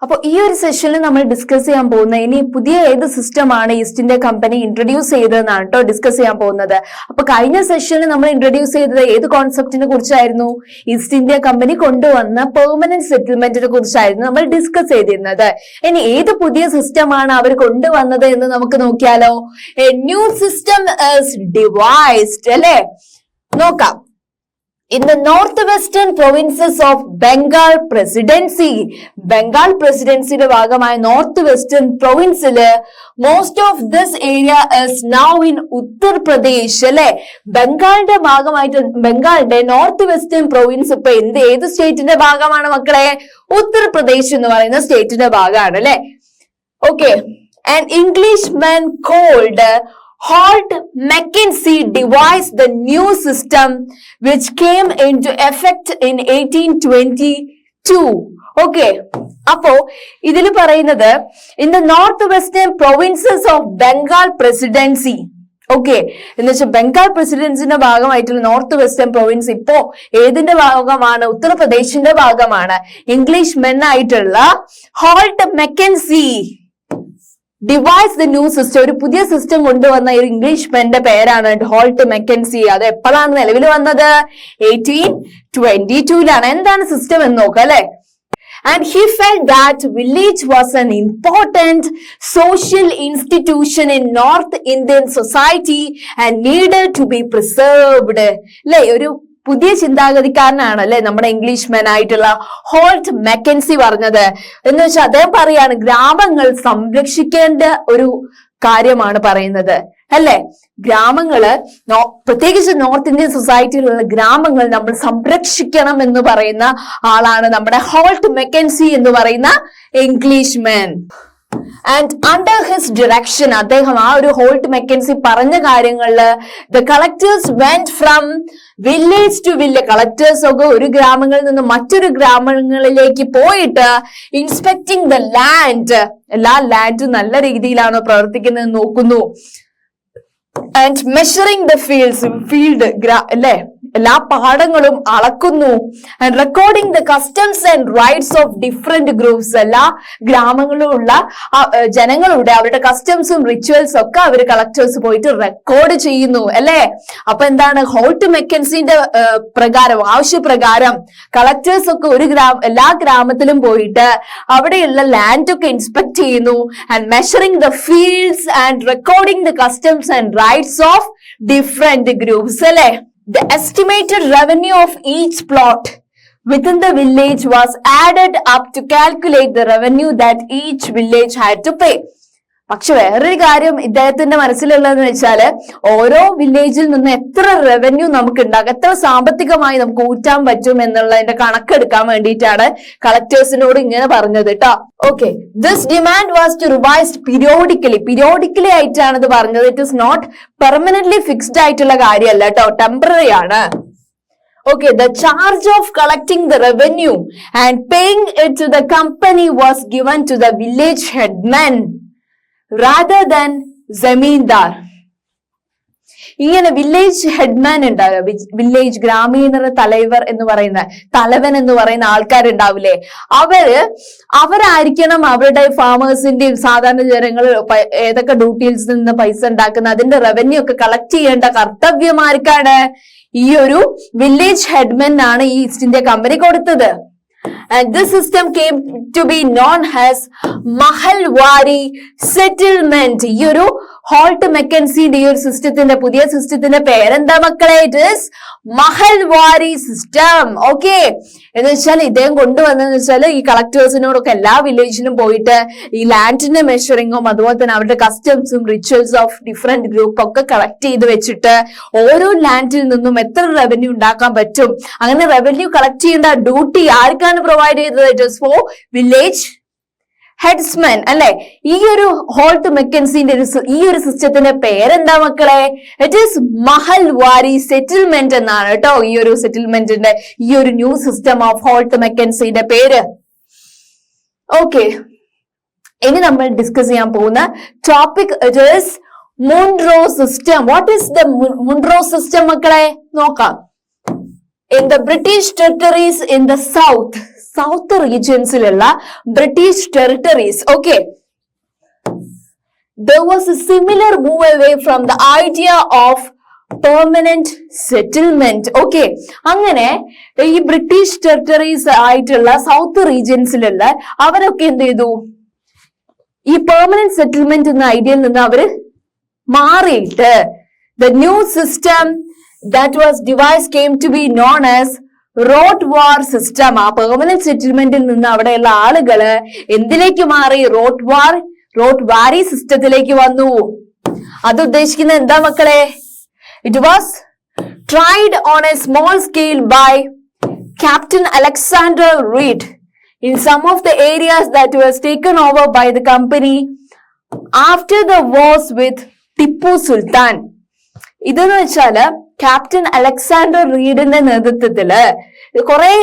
അപ്പോൾ ഈ ഒരു സെഷനിൽ നമ്മൾ ഡിസ്കസ് ചെയ്യാൻ പോകുന്ന ഇനി പുതിയ ഏത് സിസ്റ്റമാണ് ഈസ്റ്റ് ഇന്ത്യ കമ്പനി ഇൻട്രൊഡ്യൂസ് ചെയ്തതെന്നാണ് കേട്ടോ ഡിസ്കസ് ചെയ്യാൻ പോകുന്നത്. അപ്പൊ കഴിഞ്ഞ സെഷനിൽ നമ്മൾ ഇൻട്രൊഡ്യൂസ് ചെയ്തത് ഏത് കോൺസെപ്റ്റിനെ കുറിച്ചായിരുന്നു? ഈസ്റ്റ് ഇന്ത്യ കമ്പനി കൊണ്ടുവന്ന പെർമനന്റ് സെറ്റിൽമെന്റിനെ കുറിച്ചായിരുന്നു നമ്മൾ ഡിസ്കസ് ചെയ്തിരുന്നത്. ഇനി ഏത് പുതിയ സിസ്റ്റമാണ് അവർ കൊണ്ടുവന്നത് എന്ന് നമുക്ക് നോക്കിയാലോ. A new system is devised അല്ലെ. നോക്കാം. In the northwestern provinces of Bengal Presidency, Bengal Presidency ഭാഗമായ നോർത്ത് വെസ്റ്റേൺ പ്രൊവിൻസില് most of this area is now in Uttar Pradesh അല്ലെ. ബംഗാളിന്റെ ഭാഗമായിട്ട് ബംഗാളിന്റെ നോർത്ത് വെസ്റ്റേൺ പ്രൊവിൻസ് ഇപ്പൊ ഏത് സ്റ്റേറ്റിന്റെ ഭാഗമാണ് മക്കളെ? ഉത്തർപ്രദേശ് എന്ന് പറയുന്ന സ്റ്റേറ്റിന്റെ ഭാഗമാണ് അല്ലെ. Okay. An Englishman called Holt Mackenzie devised the new system which came into effect in 1822. Okay. അപ്പോ ഇതിൽ പറയുന്നത് in the northwestern provinces of Bengal Presidency. Okay. എന്ന് വെച്ചാൽ ബംഗാൾ പ്രസിഡൻസിന്റെ ഭാഗമായിട്ടുള്ള നോർത്ത് വെസ്റ്റേൺ പ്രൊവിൻസ് ഇപ്പോ ഏതിന്റെ ഭാഗമാണ്? ഉത്തർപ്രദേശിന്റെ ഭാഗമാണ്. ഇംഗ്ലീഷ് മെൻ ആയിട്ടുള്ള Holt Mackenzie devise the new system, ഒരു പുതിയ സിസ്റ്റം കൊണ്ടുവന്ന ഒരു ഇംഗ്ലീഷ് മെന്റെ പേരാണ് ഹോൾട്ട് മെക്കൻസി. അത് എപ്പോഴാണ് നിലവിൽ വന്നത്? 1822 എന്താണ് സിസ്റ്റം എന്ന് നോക്കാം അല്ലെ. And he felt that village was an important social institution in North Indian society and needed to be preserved. അല്ലെ, ഒരു പുതിയ ചിന്താഗതിക്കാരനാണ് അല്ലെ നമ്മുടെ ഇംഗ്ലീഷ് മെൻ ആയിട്ടുള്ള ഹോൾട്ട് മെക്കൻസി പറഞ്ഞത്. എന്ന് വെച്ചാൽ അദ്ദേഹം പറയാണ് ഗ്രാമങ്ങൾ സംരക്ഷിക്കേണ്ട ഒരു കാര്യമാണ് പറയുന്നത് അല്ലെ. ഗ്രാമങ്ങള് പ്രത്യേകിച്ച് നോർത്ത് ഇന്ത്യൻ സൊസൈറ്റിയിലുള്ള ഗ്രാമങ്ങൾ നമ്മൾ സംരക്ഷിക്കണം എന്ന് പറയുന്ന ആളാണ് നമ്മുടെ ഹോൾട്ട് മെക്കൻസി എന്ന് പറയുന്ന English men. And under his direction, അദ്ദേഹം ആ ഒരു ഹോൾട്ട് മെക്കൻസി പറഞ്ഞ കാര്യങ്ങളില് the collectors went from village to village. Collectors ഒക്കെ ഒരു ഗ്രാമങ്ങളിൽ നിന്ന് മറ്റൊരു ഗ്രാമങ്ങളിലേക്ക് പോയിട്ട് ഇൻസ്പെക്ടിങ് ദ ലാൻഡ്, എല്ലാ ലാൻഡും നല്ല രീതിയിലാണോ പ്രവർത്തിക്കുന്നത് നോക്കുന്നു. And measuring the fields, field അല്ലെ, എല്ലാ പാടങ്ങളും അളക്കുന്നു. And recording the customs and rights of different groups. എല്ലാ ഗ്രാമങ്ങളിലുള്ള ജനങ്ങളുടെ അവരുടെ കസ്റ്റംസും റിച്വൽസും ഒക്കെ അവര് കളക്ടേഴ്സ് പോയിട്ട് റെക്കോർഡ് ചെയ്യുന്നു അല്ലെ. അപ്പൊ എന്താണ്? ഹോൾട്ട് മെക്കൻസിന്റെ പ്രകാരം, ആവശ്യപ്രകാരം കളക്ടേഴ്സ് ഒക്കെ എല്ലാ ഗ്രാമത്തിലും പോയിട്ട് അവിടെയുള്ള ലാൻഡ് ഒക്കെ ഇൻസ്പെക്ട് ചെയ്യുന്നു. And measuring the fields and recording the customs and rights of different groups അല്ലെ. The estimated revenue of each plot within the village was added up to calculate the revenue that each village had to pay. പക്ഷെ വേറൊരു കാര്യം ഇദ്ദേഹത്തിന്റെ മനസ്സിലുള്ളതെന്ന് വെച്ചാല് ഓരോ വില്ലേജിൽ നിന്ന് എത്ര റവന്യൂ നമുക്ക് ഉണ്ടാകും, എത്ര സാമ്പത്തികമായി നമുക്ക് ഊറ്റാൻ പറ്റും എന്നുള്ളതിന്റെ കണക്കെടുക്കാൻ വേണ്ടിയിട്ടാണ് കളക്ടേഴ്സിനോട് ഇങ്ങനെ പറഞ്ഞത് കേട്ടോ. Okay. This demand was to revised periodically ആയിട്ടാണ് ഇത് പറഞ്ഞത്. It is not permanently fixed ആയിട്ടുള്ള കാര്യമല്ല കേട്ടോ, ടെമ്പററി ആണ്. Okay, the charge of collecting the revenue and paying it to the company was given to the village headman rather than zamindar. ഇങ്ങനെ village headman ഉണ്ടാവുക, village ഗ്രാമീണ തലവൻ എന്ന് പറയുന്ന ആൾക്കാരുണ്ടാവില്ലേ, അവരായിരിക്കണം അവരുടെ ഫാമേഴ്സിന്റെയും സാധാരണ ജനങ്ങൾ ഏതൊക്കെ ഡ്യൂട്ടിയിൽ നിന്ന് പൈസ ഉണ്ടാക്കുന്ന അതിന്റെ റവന്യൂ ഒക്കെ കളക്ട് ചെയ്യേണ്ട കർത്തവ്യമാർക്കാണ് ഈ ഒരു വില്ലേജ് ഹെഡ്മാൻ ആണ് ഈ ഈസ്റ്റ് ഇന്ത്യ കമ്പനി കൊടുത്തത്. And this system came to be known as Mahalwari settlement. ഈ ഒരു ഹോൾട്ട് മെക്കൻസിന്റെ ഈ ഒരു സിസ്റ്റത്തിന്റെ പുതിയ സിസ്റ്റത്തിന്റെ പേരെന്താ മക്കളെ? It is Mahalwari system. Okay. എന്ന് വെച്ചാൽ ഇദ്ദേഹം കൊണ്ടുവന്നെന്ന് വെച്ചാൽ ഈ കളക്ടേഴ്സിനോടൊക്കെ എല്ലാ വില്ലേജിലും പോയിട്ട് ഈ ലാൻഡിന്റെ മെഷറിങ്ങും അതുപോലെ തന്നെ അവരുടെ കസ്റ്റംസും റിച്വൽസ് ഓഫ് ഡിഫറെന്റ് ഗ്രൂപ്പ് ഒക്കെ കളക്ട് ചെയ്ത് വെച്ചിട്ട് ഓരോ ലാൻഡിൽ നിന്നും എത്ര റവന്യൂ ഉണ്ടാക്കാൻ പറ്റും, അങ്ങനെ റവന്യൂ കളക്ട് ചെയ്യേണ്ട ഡ്യൂട്ടി ആർക്കാണ് പ്രൊവൈഡ് ചെയ്തത്? ഇറ്റ് ഈസ് ഫോർ വില്ലേജ് ഹെഡ്സ്മാൻ അല്ലെ. ഈ ഒരു ഹോൾട്ട് മെക്കൻസിന്റെ ഈ ഒരു സിസ്റ്റത്തിന്റെ പേരെന്താ മക്കളെ? ഇറ്റ് ഈസ് മഹൽവാരി സെറ്റിൽമെന്റ് എന്നാണ് കേട്ടോ ഈ ഒരു സെറ്റിൽമെന്റിന്റെ ഈ ഒരു ന്യൂ സിസ്റ്റം ഓഫ് ഹോൾട്ട് മെക്കൻസിന്റെ പേര്. ഓക്കെ. ഇനി നമ്മൾ ഡിസ്കസ് ചെയ്യാൻ പോകുന്ന topic it is Munro system. What is the Munro system മക്കളെ? നോക്കാം. in the British territories in the south regionസിലുള്ള British territories. Okay, there was a similar move away from the idea of permanent settlement. Okay, അങ്ങനെ ഈ British territories ആയിട്ടുള്ള south റീജിയൻസിലുള്ള അവരൊക്കെ എന്ത് ചെയ്തു, ഈ പെർമനന്റ് സെറ്റിൽമെന്റ് എന്ന ഐഡിയയിൽ നിന്ന് അവര് മാറിയിട്ട് the new system that was devised came to be known as ryotwari system. ആ പെർമനന്റ് സെറ്റിൽമെന്റിൽ നിന്ന് അവിടെയുള്ള ആളുകള് എന്തിലേക്ക് മാറി? റോട്ട് വാരി സിസ്റ്റത്തിലേക്ക് വന്നു. അത് ഉദ്ദേശിക്കുന്നത് എന്താ മക്കളെ? It was tried on a small scale by Captain Alexander Reid in some of the areas that was taken over by the company after the wars with Tipu Sultan. ഇതെന്ന് വെച്ചാല് ക്യാപ്റ്റൻ അലക്സാണ്ടർ റീഡിന്റെ നേതൃത്വത്തില് കുറെ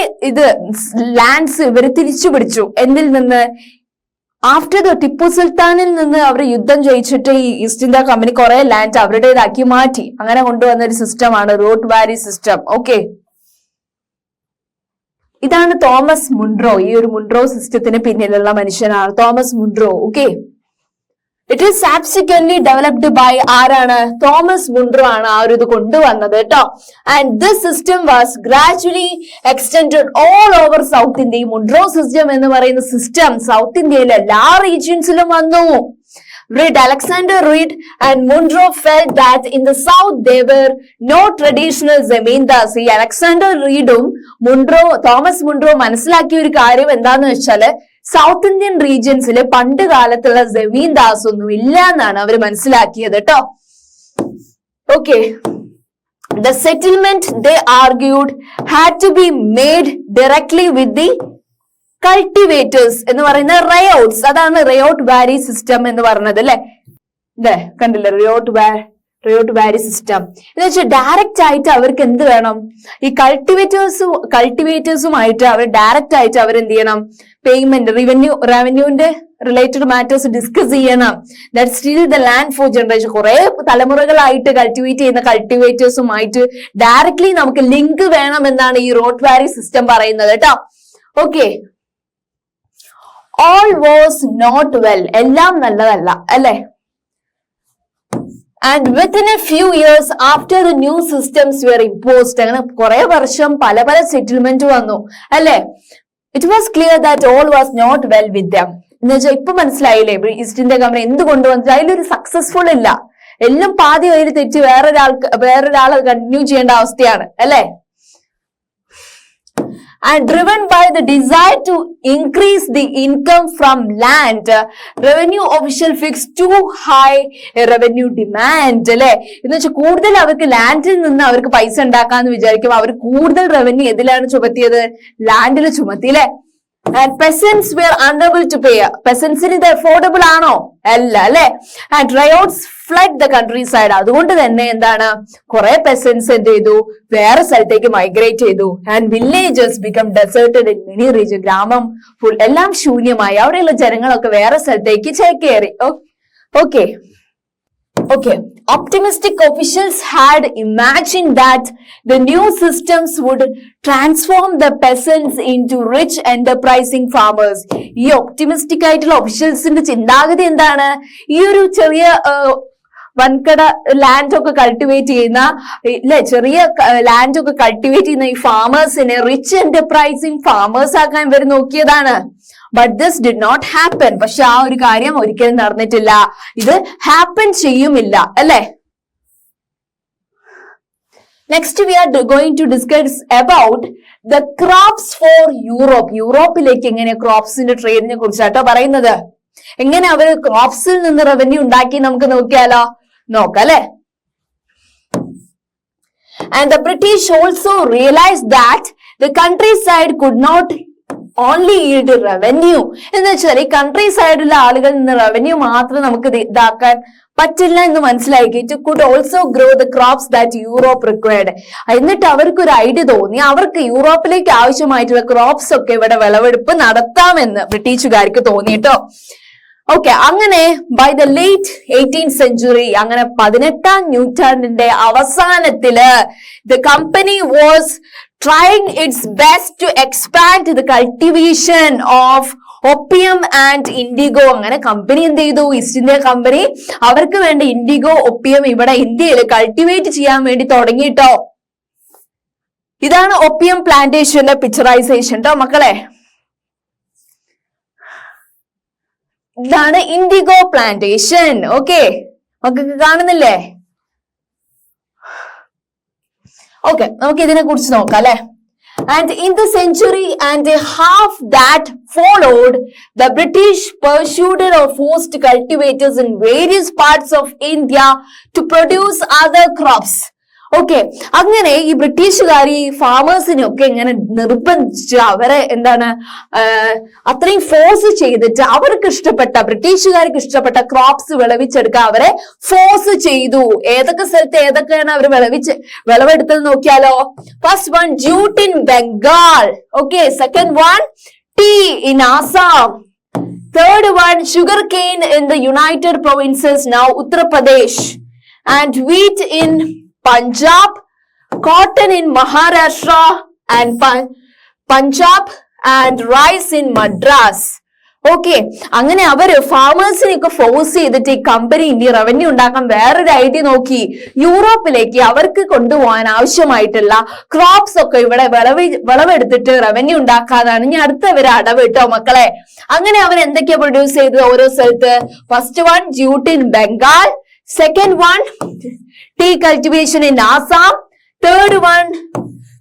lands ഇവര് തിരിച്ചു പിടിച്ചു. എന്നിൽ നിന്ന്? After the Tipu സുൽത്താനിൽ നിന്ന് അവർ യുദ്ധം ജയിച്ചിട്ട് ഈ ഈസ്റ്റ് ഇന്ത്യ കമ്പനി കുറെ ലാൻഡ് അവരുടേതാക്കി മാറ്റി. അങ്ങനെ കൊണ്ടുവന്ന ഒരു സിസ്റ്റമാണ് റോട്ട് വാരി സിസ്റ്റം. ഓക്കെ, ഇതാണ് തോമസ് മുൺറോ. ഈ ഒരു മുൺറോ സിസ്റ്റത്തിന് പിന്നിലുള്ള മനുഷ്യനാണ് Thomas Munro. Okay, it is subsequently developed by ആരാണ്? തോമസ് മുൺറോ ആണ് ആ ഒരു ഇത് കൊണ്ടുവന്നത് കേട്ടോ. And this system was gradually extended all over south India. ഈ മുൺറോ സിസ്റ്റം എന്ന് പറയുന്ന സിസ്റ്റം സൗത്ത് ഇന്ത്യയിലെ എല്ലാ റീജിയൻസിലും വന്നു. Alexander Reid and Munro felt that in the south there were no traditional zamindars. ഈ അലക്സാണ്ടർ റീഡും തോമസ് മുൺറോ മനസ്സിലാക്കിയ ഒരു കാര്യം എന്താന്ന് വെച്ചാല് സൗത്ത് ഇന്ത്യൻ റീജിയൻസിലെ പണ്ട് കാലത്തുള്ള ജമീന്ദാസ് ഒന്നും ഇല്ല എന്നാണ് അവർ മനസ്സിലാക്കിയത് കേട്ടോ. Okay, the settlement they argued had to be made directly with the cultivators എന്ന് പറയുന്ന റയോട്ട്സ്. അതാണ് റയോട്ട് വാരി സിസ്റ്റം എന്ന് പറഞ്ഞത് അല്ലെ. ഇതേ കണ്ടില്ലേ, റയോട്ട് വാരി സിസ്റ്റം എന്ന് വെച്ചാൽ ഡയറക്റ്റ് ആയിട്ട് അവർക്ക് എന്ത് വേണം? ഈ കൾട്ടിവേറ്റേഴ്സുമായിട്ട് അവർ ഡയറക്റ്റ് ആയിട്ട് അവരെന്ത് ചെയ്യണം? പേയ്മെന്റ്, റവന്യൂവിന്റെ റിലേറ്റഡ് മാറ്റേഴ്സ് ഡിസ്കസ് ചെയ്യണം. That still the land four generation. കുറെ തലമുറകളായിട്ട് കൾട്ടിവേറ്റ് ചെയ്യുന്ന കൾട്ടിവേറ്റേഴ്സുമായിട്ട് ഡയറക്ട്ലി നമുക്ക് ലിങ്ക് വേണം എന്നാണ് ഈ റോട്ട് വാരി സിസ്റ്റം പറയുന്നത് കേട്ടോ. Okay, all was not well. എല്ലാം നല്ലതല്ല അല്ലെ. And within a few years after the new systems were imposed, അങ്ങനെ കുറെ വർഷം പല സെറ്റിൽമെന്റ് വന്നു അല്ലെ. It was clear that all was not well with them. എന്ന് വെച്ചാൽ ഇപ്പൊ മനസ്സിലായില്ലേ ഈസ്റ്റ് ഇന്ത്യ കമ്പനി എന്ത് കൊണ്ടുവന്നത്? അതിലൊരു സക്സസ്ഫുൾ ഇല്ല. എല്ലാം പാതി വഴി തെറ്റി വേറൊരാളെ കണ്ടിന്യൂ ചെയ്യേണ്ട അവസ്ഥയാണ് അല്ലെ. And driven by the desire to increase the income from land, revenue official fixed too high revenue demand. അല്ലെ, എന്ന് വെച്ചാൽ കൂടുതൽ അവർക്ക് ലാൻഡിൽ നിന്ന് അവർക്ക് പൈസ ഉണ്ടാക്കാന്ന് വിചാരിക്കും. അവർ കൂടുതൽ റവന്യൂ എതിലാണ് ചുമത്തിയത്? ലാൻഡിൽ ചുമത്തി അല്ലെ. And peasants were unable to pay. പെസൻസിന് ഇത് അഫോർഡബിൾ ആണോ? അല്ല അല്ലെ. And riots fled the countryside. അതുകൊണ്ട് തന്നെ എന്താണ്, കുറെ പെസൻസ് എന്ത് ചെയ്തു? വേറെ സ്ഥലത്തേക്ക് മൈഗ്രേറ്റ് ചെയ്തു. And villages become deserted in many regions. ഗ്രാമം ഫുൾ എല്ലാം ശൂന്യമായി. അവിടെയുള്ള ജനങ്ങളൊക്കെ വേറെ സ്ഥലത്തേക്ക് ചേക്കേറി. Okay, optimistic officials had imagined that the new systems would transform the peasants into rich enterprising farmers. ഈ ഒപ്റ്റിമിസ്റ്റിക് ആയിട്ടുള്ള ഒഫീഷ്യൽസിന്റെ ചിന്താഗതി എന്താണ്? ഈ ഒരു ചെറിയ വൻകട ലാൻഡ് ഒക്കെ കൾട്ടിവേറ്റ് ചെയ്യുന്ന ചെറിയ ലാൻഡ് ഒക്കെ കൾട്ടിവേറ്റ് ചെയ്യുന്ന ഈ ഫാമേഴ്സിനെ റിച്ച് എന്റർപ്രൈസിങ് ഫാമേഴ്സ് ആക്കാൻ ഇവർ നോക്കിയതാണ്. But this did not happen. പക്ഷെ ആ ഒരു കാര്യം ഒരിക്കലും നടന്നിട്ടില്ല. ഇത് ഹാപ്പൻ ചെയ്യുമില്ല അല്ലെ. Next we are going to discuss about the crops for Europe. യൂറോപ്പിലേക്ക് എങ്ങനെ ക്രോപ്സിന്റെ ട്രേഡിനെ കുറിച്ചാട്ടോ പറയുന്നത്. എങ്ങനെ അവർ ക്രോപ്സിൽ നിന്ന് റവന്യൂ ഉണ്ടാക്കി നമുക്ക് നോക്കിയാലോ? നോക്കാം അല്ലെ. And the British also realized that the countryside could not only yield revenue. എന്ന് വെച്ചാൽ ഈ കൺട്രി സൈഡിലെ ആളുകളിൽ നിന്ന് റവന്യൂ മാത്രം നമുക്ക് ഇതാക്കാൻ പറ്റില്ല എന്ന് മനസ്സിലാക്കി. It could also grow the crops that Europe required. എന്നിട്ട് അവർക്ക് ഒരു ഐഡിയ തോന്നി, അവർക്ക് യൂറോപ്പിലേക്ക് ആവശ്യമായിട്ടുള്ള ക്രോപ്സ് ഒക്കെ ഇവിടെ വിളവെടുപ്പ് നടത്താമെന്ന് ബ്രിട്ടീഷുകാർക്ക് തോന്നിട്ടോ. ഓക്കെ, അങ്ങനെ by the late 18th century, അങ്ങനെ 18ാം നൂറ്റാണ്ടിന്റെ അവസാനത്തില് the company was trying its best to expand the cultivation of opium and indigo. അങ്ങനെ കമ്പനി എന്ത് ചെയ്തു? ഈസ്റ്റ് ഇന്ത്യ കമ്പനി അവർക്ക് വേണ്ടി ഇൻഡിഗോ ഒപ്പിയം ഇവിടെ ഇന്ത്യയിൽ കൾട്ടിവേറ്റ് ചെയ്യാൻ വേണ്ടി തുടങ്ങിട്ടോ. ഇതാണ് ഒപ്പിയം പ്ലാന്റേഷന്റെ പിക്ചറൈസേഷൻ ട്ടോ മക്കളെ. ഇതാണ് ഇൻഡിഗോ പ്ലാന്റേഷൻ. ഓക്കെ, മക്കൾക്ക് കാണുന്നില്ലേ? ഓക്കെ, നമുക്ക് ഇതിനെ കുറിച്ച് നോക്കാം അല്ലെ. And in the century and a half that followed, the British pursued or forced cultivators in various parts of India to produce other crops. Okay, അങ്ങനെ ഈ ബ്രിട്ടീഷുകാർ ഈ ഫാമേഴ്സിനൊക്കെ ഇങ്ങനെ നിർബന്ധിച്ച് അവരെ എന്താണ് അത്രയും ഫോഴ്സ് ചെയ്തിട്ട് അവർക്ക് ഇഷ്ടപ്പെട്ട ബ്രിട്ടീഷുകാർക്ക് ഇഷ്ടപ്പെട്ട ക്രോപ്സ് വിളവിച്ചെടുക്കാൻ അവരെ ഫോഴ്സ് ചെയ്തു. ഏതൊക്കെ സ്ഥലത്ത് ഏതൊക്കെയാണ് അവർ വിളവെടുത്തത് നോക്കിയാലോ. First one jute in Bengal. Okay, second one tea in Assam. Third one sugarcane in the United Provinces, now Uttar Pradesh. And wheat in Punjab, cotton in Maharashtra and Punjab, and rice in Madras. Okay, അങ്ങനെ അവര് ഫാമേഴ്സിനെയൊക്കെ force ചെയ്തിട്ട് ഈ company ഇനി revenue ഉണ്ടാക്കാൻ വേറൊരു idea നോക്കി. യൂറോപ്പിലേക്ക് അവർക്ക് കൊണ്ടുപോകാൻ ആവശ്യമായിട്ടുള്ള ക്രോപ്സ് ഒക്കെ ഇവിടെ വിളവെടുത്തിട്ട് റവന്യൂ ഉണ്ടാക്കാതാണ് ഇനി അടുത്തവര് അടവ് കേട്ടോ മക്കളെ. അങ്ങനെ അവർ എന്തൊക്കെയാ പ്രൊഡ്യൂസ് ചെയ്തത് ഓരോ സ്ഥലത്ത്? First one jute in Bengal, second one tea cultivation in Assam, third one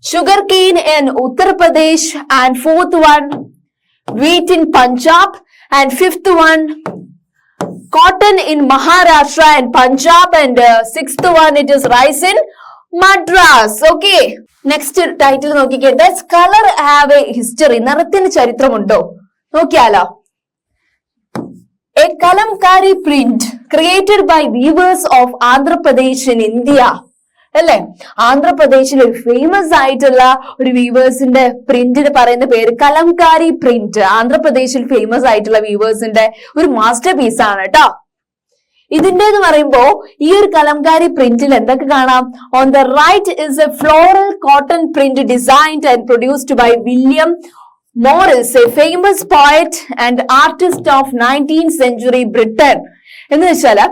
sugarcane in Uttar Pradesh, and fourth one wheat in Punjab, and fifth one cotton in Maharashtra and Punjab, and sixth one it is rice in Madras. Okay, next title നോക്കിക്കേ. Does color have a history? നിറത്തിന് ചരിത്രമുണ്ടോ നോക്കിയാലോ. A kalamkari print created by weavers of Andhra Pradesh in India. അല്ലെ, ആന്ധ്രാപ്രദേശിൽ ഒരു famous ആയിട്ടുള്ള ഒരു വീവേഴ്സിന്റെ പ്രിന്റിന് പറയുന്ന പേര് Kalamkari print. ആന്ധ്രാപ്രദേശിൽ ഫേമസ് ആയിട്ടുള്ള വീവേഴ്സിന്റെ ഒരു മാസ്റ്റർ പീസ് ആണ് കേട്ടോ. ഇതിന്റെ എന്ന് പറയുമ്പോ ഈ ഒരു കലംകാരി പ്രിന്റിൽ എന്തൊക്കെ കാണാം? On the right is a floral cotton print designed and produced by William Morris, a famous poet and artist of 19th century Britain. എന്ന് വെച്ചാല്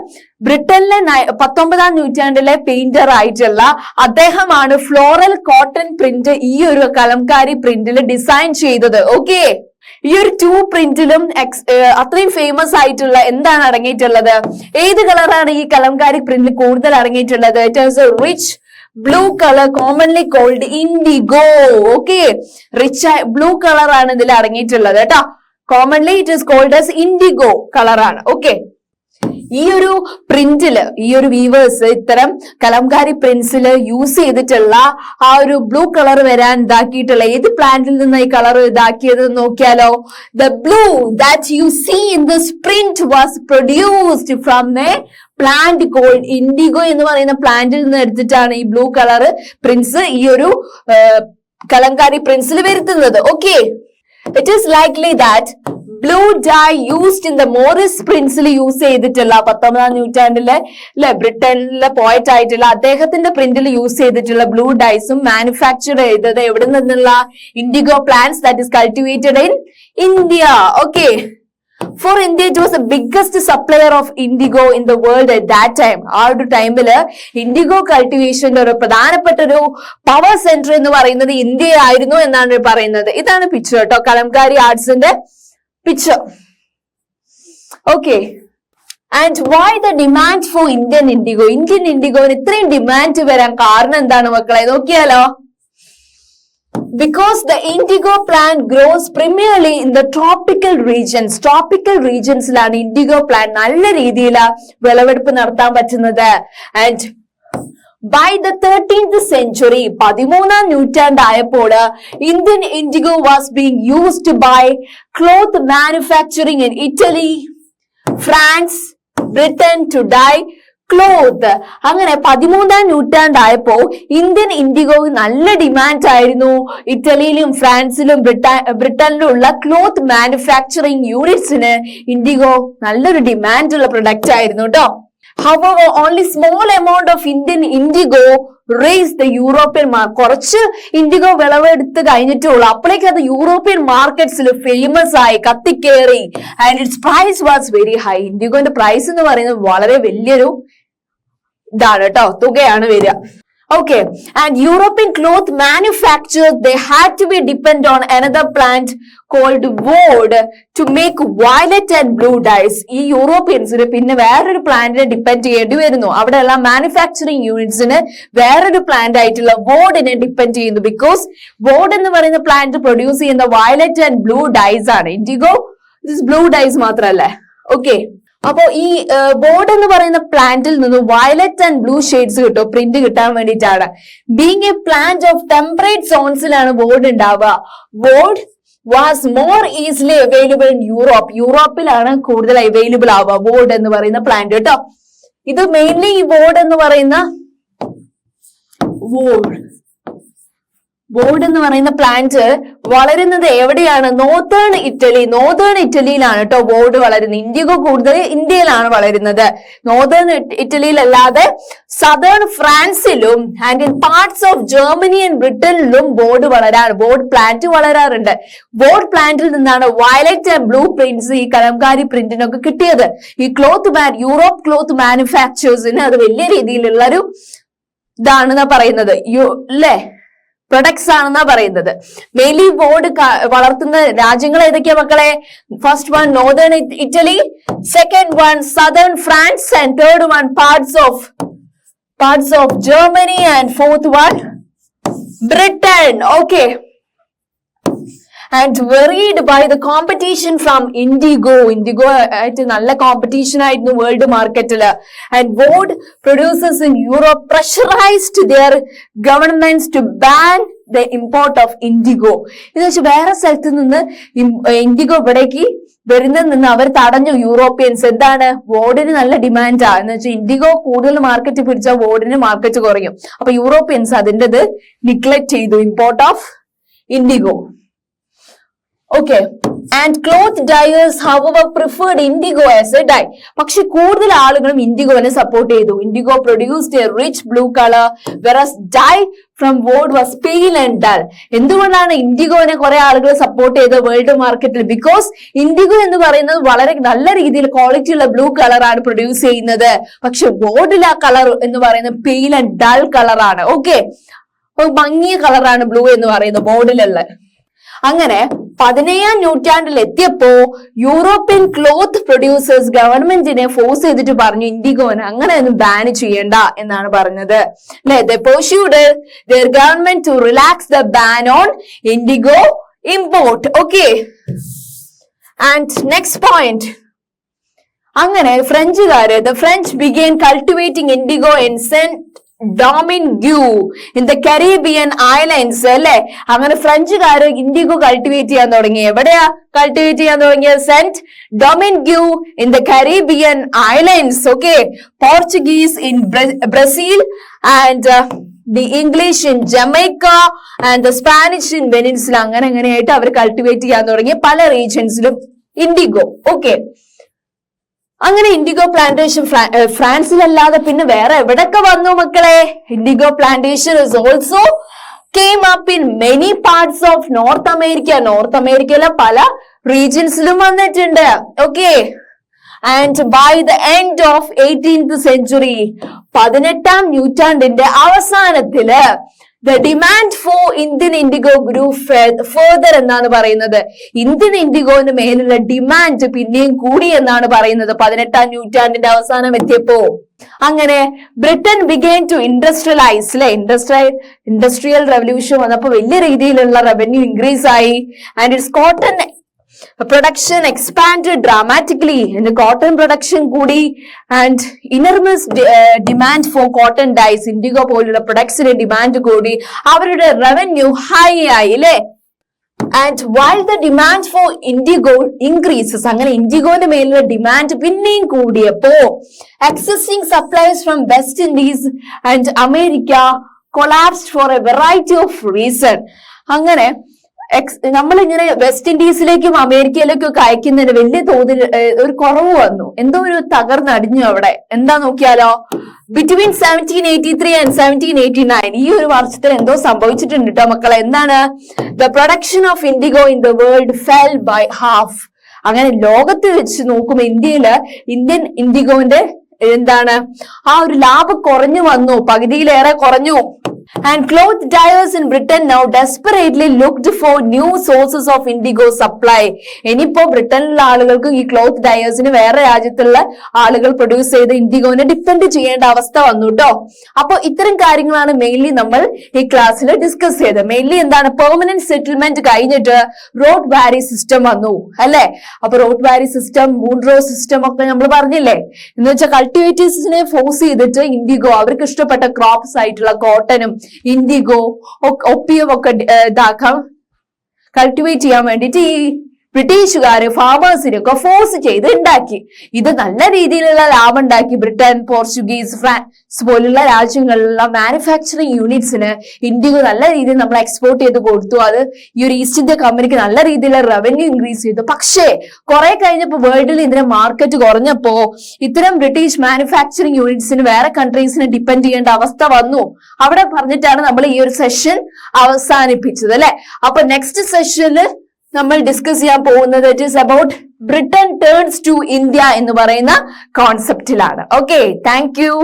ബ്രിട്ടനിലെ 19ാം നൂറ്റാണ്ടിലെ പെയിന്റർ ആയിട്ടുള്ള അദ്ദേഹമാണ് ഫ്ലോറൽ കോട്ടൺ പ്രിന്റ് ഈ ഒരു കലംകാരി പ്രിന്റിൽ ഡിസൈൻ ചെയ്തത്. ഓക്കെ, ഈ ഒരു 2 പ്രിന്റിലും അത്രയും ഫേമസ് ആയിട്ടുള്ള എന്താണ് അടങ്ങിയിട്ടുള്ളത്? ഏത് കളറാണ് ഈ കലംകാരി പ്രിന്റിൽ കൂടുതൽ അടങ്ങിയിട്ടുള്ളത്? It is a rich blue color, commonly called indigo. Okay, rich blue color ആണ് ഇതിൽ അടങ്ങിയിട്ടുള്ളത് കേട്ടോ. commonly it is called as indigo color ആണ്. Okay, ഈ ഒരു പ്രിന്റില് ഈ ഒരു വീവേഴ്സ് ഇത്തരം കലംകാരി പ്രിന്റ്സിൽ യൂസ് ചെയ്തിട്ടുള്ള ആ ഒരു ബ്ലൂ കളർ വരാൻ ഇതാക്കിയിട്ടുള്ള ഏത് പ്ലാന്റിൽ നിന്ന് ഈ കളർ ഇതാക്കിയത് നോക്കിയാലോ. The blue that you see in this print was produced from a plant called indigo എന്ന് പറയുന്ന പ്ലാന്റിൽ നിന്ന് എടുത്തിട്ടാണ് ഈ ബ്ലൂ കളർ പ്രിന്റ്സ് ഈ ഒരു കലംകാരി പ്രിന്റ്സിൽ വരുത്തുന്നത്. Okay, it is likely that blue dye used in the Morris പ്രിന്റ്സിൽ യൂസ് ചെയ്തിട്ടുള്ള 19ാം നൂറ്റാണ്ടിലെ ബ്രിട്ടനിലെ പോയറ്റ് ആയിട്ടുള്ള അദ്ദേഹത്തിന്റെ പ്രിന്റിൽ യൂസ് ചെയ്തിട്ടുള്ള ബ്ലൂ ഡൈസും മാനുഫാക്ചർ ചെയ്തത് എവിടെ നിന്നുള്ള? Indigo plants that is cultivated in India. Okay, for India it was the biggest supplier of indigo in the world at that time. ആ ഒരു ടൈമില് ഇൻഡിഗോ കൾട്ടിവേഷന്റെ ഒരു പ്രധാനപ്പെട്ട ഒരു പവർ സെന്റർ എന്ന് പറയുന്നത് ഇന്ത്യ ആയിരുന്നു എന്നാണ് പറയുന്നത്. ഇതാണ് പിക്ചർ കേട്ടോ, കലംകാരി ആർട്സിന്റെ picture. Okay, and why the demand for Indian indigo? Indian ഇൻഡിഗോന് ഇത്രയും ഡിമാൻഡ് വരാൻ കാരണം എന്താണ് മക്കളെ നോക്കിയാലോ. Because the indigo plant grows primarily in the tropical regions. Tropical regionsലാണ് indigo plant നല്ല രീതിയിൽ വിളവെടുപ്പ് നടത്താൻ പറ്റുന്നത്. And by the 13th century, 13ാം നൂറ്റാണ്ടായപ്പോൾ Indian indigo was being used by cloth manufacturing in Italy, France, Britain to dye cloth. അങ്ങനെ 13ാം നൂറ്റാണ്ടായപ്പോ Indian IndiGo നല്ല demand ആയിരുന്നു. ഇറ്റലിയിലും ഫ്രാൻസിലും ബ്രിട്ടനിലും ഉള്ള cloth manufacturing യൂണിറ്റ്സിന് IndiGo നല്ലൊരു ഡിമാൻഡ് ഉള്ള പ്രൊഡക്റ്റ് ആയിരുന്നു കേട്ടോ. However, only small amount of Indian indigo raised the European market. കുറച്ച് indigo വിളവെടുത്ത് കഴിഞ്ഞിട്ടുള്ളൂ, അപ്പോഴേക്കും അത് യൂറോപ്യൻ മാർക്കറ്റ്സിൽ ഫേമസ് ആയി, കത്തിക്കേറി. And its price was very high. ഇൻഡിഗോന്റെ പ്രൈസ് എന്ന് പറയുന്നത് വളരെ വലിയൊരു ഇതാണ് കേട്ടോ, തുകയാണ് വരിക. Okay, and European cloth manufacturers, they had to be depend on another plant called wood to make violet and blue dyes. ഈ യൂറോപ്യൻസിന് പിന്നെ വേറൊരു പ്ലാന്റിനെ ഡിപ്പെൻഡ് ചെയ്യേണ്ടി വരുന്നു. അവിടെയുള്ള മാനുഫാക്ചറിങ് യൂണിറ്റ്സിന് വേറൊരു പ്ലാന്റ് ആയിട്ടുള്ള വോഡിനെ ഡിപ്പെൻഡ് ചെയ്യുന്നു. ബിക്കോസ് വോഡ് എന്ന് പറയുന്ന പ്ലാന്റ് പ്രൊഡ്യൂസ് ചെയ്യുന്ന വയലറ്റ് ആൻഡ് ബ്ലൂ ഡൈസ് ആണ്. ഇൻഡിഗോ ബ്ലൂ ഡൈസ് മാത്രമല്ലേ. ഓക്കെ, അപ്പോ ഈ ബോർഡ് എന്ന് പറയുന്ന പ്ലാന്റിൽ നിന്ന് വയലറ്റ് ആൻഡ് ബ്ലൂ ഷെയ്ഡ്സ് കിട്ടും, പ്രിന്റ് കിട്ടാൻ വേണ്ടിയിട്ടാണ്. Being a plant of temperate സോൺസിലാണ് ബോർഡ് ഉണ്ടാവുക. ബോർഡ് was more easily available in Europe. യൂറോപ്പിലാണ് കൂടുതൽ അവൈലബിൾ ആവുക ബോർഡ് എന്ന് പറയുന്ന പ്ലാന്റ് കേട്ടോ. ഇത് മെയിൻലി ഈ ബോർഡ് എന്ന് പറയുന്ന ബോർഡ് എന്ന് പറയുന്ന പ്ലാന്റ് വളരുന്നത് എവിടെയാണ്? Northern Italy. നോർത്തേൺ ഇറ്റലിയിലാണ് കേട്ടോ ബോർഡ് വളരുന്നത്. ഇൻഡിഗോ കൂടുതൽ ഇന്ത്യയിലാണ് വളരുന്നത്. നോർത്തേൺ ഇറ്റലിയിലല്ലാതെ സദേൺ ഫ്രാൻസിലും and in parts of Germany and ബ്രിട്ടനിലും ബോർഡ് പ്ലാന്റ് വളരാറുണ്ട്. ബോർഡ് പ്ലാന്റിൽ നിന്നാണ് വയലറ്റ് ആൻഡ് ബ്ലൂ പ്രിന്റ്സ്, ഈ കലംകാരി പ്രിന്റിനൊക്കെ കിട്ടിയത്. ഈ യൂറോപ്പ് ക്ലോത്ത് മാനുഫാക്ചേഴ്സിന് അത് വലിയ രീതിയിലുള്ള ഒരു ഇതാണെന്നാ പറയുന്നത്, അല്ലേ, പ്രൊഡക്ട്സ് ആണെന്നാ പറയുന്നത്. മെയിൻലി ബോർഡ് വളർത്തുന്ന രാജ്യങ്ങൾ ഏതൊക്കെയാ മക്കളെ? First one northern Italy, second one southern France, and third one parts of Germany, and fourth one Britain. Okay, and worried by the competition from indigo ആയിട്ട് നല്ല കോമ്പറ്റീഷൻ ആയിരുന്നു world മാർക്കറ്റില്. and wood producers in Europe pressurized their governments to ban the import of indigo. എന്ന് വെച്ചാൽ വേറെ സ്ഥലത്ത് നിന്ന് IndiGo ഇവിടേക്ക് വരുന്നതിൽ നിന്ന് അവർ തടഞ്ഞു യൂറോപ്യൻസ്. എന്താണ്? വോഡിന് നല്ല ഡിമാൻഡാ എന്ന് വെച്ചാൽ ഇൻഡിഗോ കൂടുതൽ മാർക്കറ്റ് പിടിച്ചാൽ വോഡിന് മാർക്കറ്റ് കുറയും. അപ്പൊ യൂറോപ്യൻസ് അതിൻ്റെത് നിഗ്ലക്ട് ചെയ്തു, import of IndiGo. Okay, and cloth dyers however preferred indigo as a dye. പക്ഷെ കൂടുതൽ ആളുകളും ഇൻഡിഗോനെ സപ്പോർട്ട് ചെയ്തു. IndiGo produced a rich blue color whereas dye from wood was pale and dull. എന്തുകൊണ്ടാണ് ഇൻഡിഗോനെ കുറെ ആളുകൾ സപ്പോർട്ട് ചെയ്തത് world മാർക്കറ്റിൽ? ബിക്കോസ് ഇൻഡിഗോ എന്ന് പറയുന്നത് വളരെ നല്ല രീതിയിൽ ക്വാളിറ്റി ഉള്ള ബ്ലൂ കളറാണ് പ്രൊഡ്യൂസ് ചെയ്യുന്നത്. പക്ഷെ വോഡിൽ ആ കളർ എന്ന് പറയുന്നത് പെയിൽ ആൻഡ് ഡൾ കളറാണ്. ഓക്കെ, ഭംഗിയ കളറാണ് ബ്ലൂ എന്ന് പറയുന്നത് വോഡിലുള്ള. അങ്ങനെ 17ാം നൂറ്റാണ്ടിൽ എത്തിയപ്പോ യൂറോപ്യൻ ക്ലോത്ത് പ്രൊഡ്യൂസേഴ്സ് ഗവൺമെന്റിനെ ഫോഴ്സ് ചെയ്തിട്ട് പറഞ്ഞു ഇൻഡിഗോനെ അങ്ങനെ ഒന്നും ബാൻ ചെയ്യണ്ട എന്നാണ് പറഞ്ഞത്. അല്ലെ, they pursued their government to relax the ban on indigo import. Okay, and next point. അങ്ങനെ ഫ്രഞ്ചുകാര് the French began cultivating indigo in Saint Domingue in the Caribbean islands. അല്ലെ, അങ്ങനെ ഫ്രഞ്ചുകാര് ഇൻഡിഗോ കൾട്ടിവേറ്റ് ചെയ്യാൻ തുടങ്ങി. എവിടെയാ കൾട്ടിവേറ്റ് ചെയ്യാൻ തുടങ്ങിയത്? Saint Domingue in the Caribbean islands. Okay, Portuguese in Brazil and the English in Jamaica and the Spanish in Venezuela. അങ്ങനെയായിട്ട് അവർ cultivate ചെയ്യാൻ തുടങ്ങി പല റീജിയൻസിലും ഇൻഡിഗോ. ഓക്കെ, അങ്ങനെ ഇൻഡിഗോ പ്ലാന്റേഷൻ ഫ്രാൻസിലല്ലാതെ പിന്നെ വേറെ എവിടൊക്കെ വന്നു മക്കളെ? Indigo plantation is also came up in many parts of North America. North അമേരിക്കയിലെ പല റീജിയൻസിലും വന്നിട്ടുണ്ട്. Okay, and by the end of 18th century 18ാം നൂറ്റാണ്ടിന്റെ അവസാനത്തില് the demand for Indian indigo grew further എന്നാണ് പറയുന്നത്. ഇന്ത്യൻ ഇൻഡിഗോന് മേലുള്ള ഡിമാൻഡ് പിന്നെയും കൂടി എന്നാണ് പറയുന്നത് 18ാം നൂറ്റാണ്ടിന്റെ അവസാനം എത്തിയപ്പോ. അങ്ങനെ ബ്രിട്ടൻ began to industrialize. അല്ലെ, ഇൻഡസ്ട്രിയൽ റെവല്യൂഷൻ വന്നപ്പോ വലിയ രീതിയിലുള്ള റവന്യൂ ഇൻക്രീസ് ആയി. And it's cotton production expanded dramatically. In the cotton production കൂടി and enormous demand for cotton dyes. indigo പോലുള്ള പ്രൊഡക്ട്സിന്റെ ഡിമാൻഡ് കൂടി, അവരുടെ റവന്യൂ ഹൈ ആയി. അല്ലെ, and while the demand for indigo increases, അങ്ങനെ ഇൻഡിഗോന്റെ മേലുള്ള ഡിമാൻഡ് പിന്നെയും കൂടിയപ്പോ existing supplies from West Indies and America collapsed for a variety of reason. അങ്ങനെ നമ്മളിങ്ങനെ വെസ്റ്റ് ഇൻഡീസിലേക്കും അമേരിക്കയിലേക്കും ഒക്കെ അയക്കുന്നതിന് വലിയ തോതിൽ ഒരു കുറവ് വന്നു, എന്തോ ഒരു തകർന്നടിഞ്ഞു അവിടെ. എന്താ നോക്കിയാലോ, ബിറ്റ്വീൻ 1783 ആൻഡ് 1789 ഈ ഒരു വർഷത്തിൽ എന്തോ സംഭവിച്ചിട്ടുണ്ട് കേട്ടോ മക്കളെ. എന്താണ്? The production of indigo in the world fell by half. അങ്ങനെ ലോകത്ത് വെച്ച് നോക്കുമ്പോൾ ഇന്ത്യൻ ഇൻഡിഗോന്റെ എന്താണ് ആ ഒരു ലാഭം കുറഞ്ഞു വന്നു, പകുതിയിലേറെ കുറഞ്ഞു. And cloth dyers in Britain now desperately looked for new sources of indigo supply. ഇനിയിപ്പോ ബ്രിട്ടനിലുള്ള ആളുകൾക്ക് ഈ ക്ലോത്ത് ഡയേഴ്സിന് വേറെ രാജ്യത്തുള്ള ആളുകൾ പ്രൊഡ്യൂസ് ചെയ്ത ഇൻഡിഗോനെ ഡിപ്പെൻഡ് ചെയ്യേണ്ട അവസ്ഥ വന്നു കേട്ടോ. അപ്പൊ ഇത്തരം കാര്യങ്ങളാണ് മെയിൻലി നമ്മൾ ഈ ക്ലാസ്സിൽ ഡിസ്കസ് ചെയ്തത്. മെയിൻലി എന്താണ്, പെർമനന്റ് സെറ്റിൽമെന്റ് കഴിഞ്ഞിട്ട് റോഡ് വാരി സിസ്റ്റം വന്നു അല്ലെ. അപ്പൊ റോഡ് വാരി സിസ്റ്റം, മൂൺറോ സിസ്റ്റം ഒക്കെ നമ്മൾ പറഞ്ഞില്ലേ. എന്ന് വെച്ചാൽ കൾട്ടിവേറ്റേഴ്സിനെ ഫോഴ്സ് ചെയ്തിട്ട് ഇൻഡിഗോ അവർക്ക് ഇഷ്ടപ്പെട്ട ക്രോപ്സ് ആയിട്ടുള്ള കോട്ടനും ഇൻഡിഗോ ഒപ്പിയം ഒക്കെ കൾട്ടിവേറ്റ് ചെയ്യാൻ വേണ്ടിയിട്ട് ഈ ബ്രിട്ടീഷുകാര് ഫാമേഴ്സിനൊക്കെ ഫോഴ്സ് ചെയ്ത് ഉണ്ടാക്കി. ഇത് നല്ല രീതിയിലുള്ള ലാഭം ഉണ്ടാക്കി. ബ്രിട്ടൻ, പോർച്ചുഗീസ്, ഫ്രാൻസ് പോലുള്ള രാജ്യങ്ങളിലുള്ള മാനുഫാക്ചറിങ് യൂണിറ്റ്സിന് ഇൻഡിഗോ നല്ല രീതിയിൽ നമ്മൾ എക്സ്പോർട്ട് ചെയ്ത് കൊടുത്തു. അത് ഈ ഒരു ഈസ്റ്റ് ഇന്ത്യ കമ്പനിക്ക് നല്ല രീതിയിലുള്ള റവന്യൂ ഇൻക്രീസ് ചെയ്തു. പക്ഷേ കുറെ കഴിഞ്ഞപ്പോ വേൾഡിൽ ഇതിന്റെ മാർക്കറ്റ് കുറഞ്ഞപ്പോ ഇത്തരം ബ്രിട്ടീഷ് മാനുഫാക്ചറിങ് യൂണിറ്റ്സിന് വേറെ കൺട്രീസിനെ ഡിപ്പെൻഡ് ചെയ്യേണ്ട അവസ്ഥ വന്നു. അവിടെ പറഞ്ഞിട്ടാണ് നമ്മൾ ഈ ഒരു സെഷൻ അവസാനിപ്പിച്ചത് അല്ലെ. അപ്പൊ നെക്സ്റ്റ് സെഷനിൽ നമ്മൾ ഡിസ്കസ് ചെയ്യാൻ പോകുന്നത് it is about Britain turns to India എന്ന് പറയുന്ന കോൺസെപ്റ്റിലാണ്. Okay, thank you.